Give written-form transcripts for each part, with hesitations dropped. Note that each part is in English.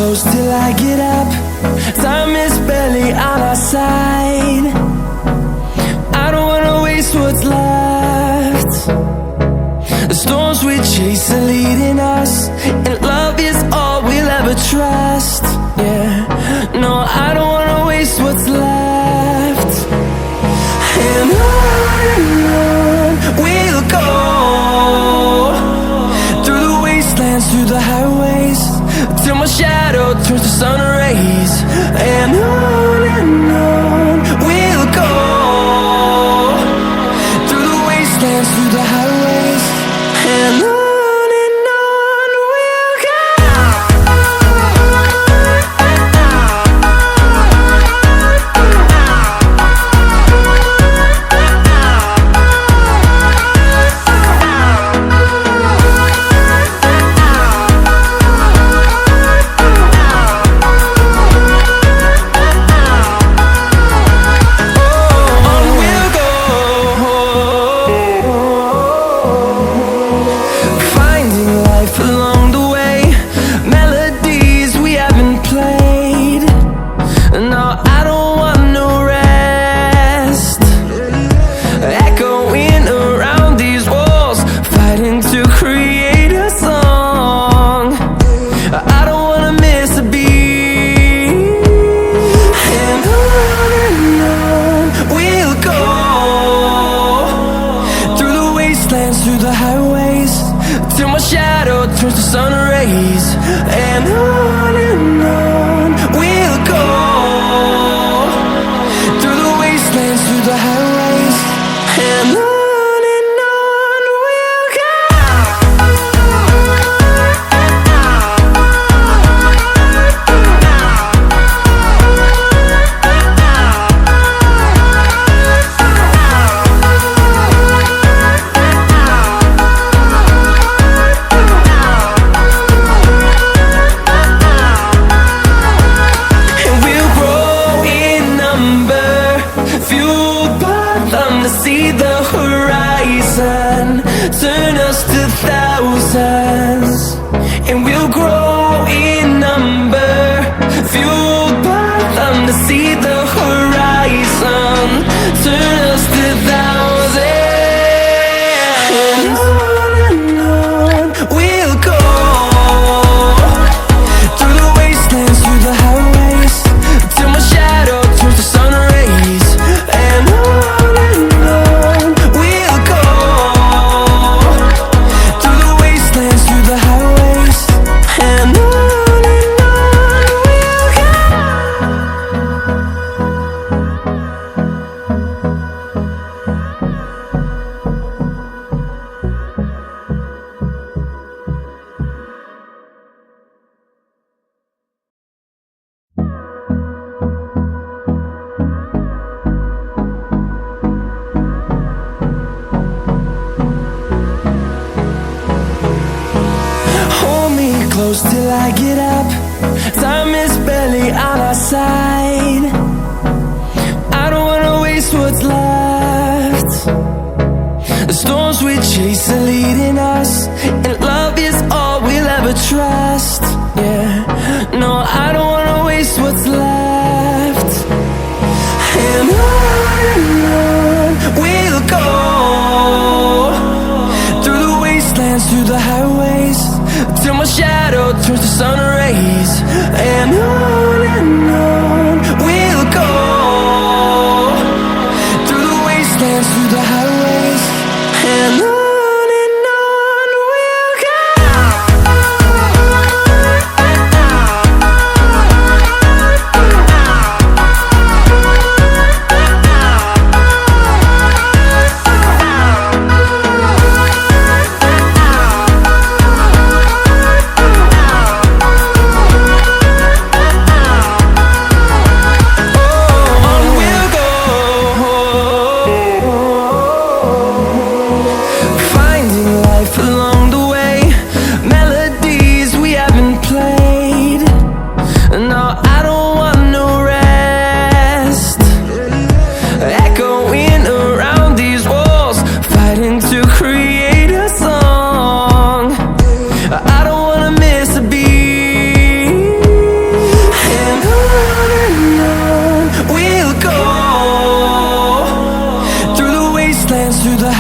close till I get up. Time is barely on our side. I don't wanna waste what's left. The storms we chase are leading us, and love is all we'll ever trust. Yeah, no, I don't wanna waste what's left. And on we'll go, through the wastelands, through the highways, till my shadow turns to sun rays. And on we'll go, through the wastelands, through the highways, and on we'll go. Through the highways, till my shadow turns to sun rays. And on we'll go, through the wastelands, through the highways, and on we'll go. See the horizon, turn us to thousands, and we'll grow in number, fueled by them. To see the horizon, turn us to thousands, and on we'll go, through the wastelands, through the highways, till my shadow turns to sun rays. And close till I get up. Time is barely on our side. I don't wanna waste what's left. The storms we chase are leading us, and love is all we'll ever trust. Yeah, no, I don't wanna waste what's left. And on we'll go, through the wastelands, through the highways, till my shadow turns to sun rays. And on we'll go, through the wastelands, through the highways, and on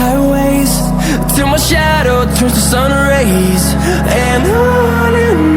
highways till my shadow turns to sun rays. And on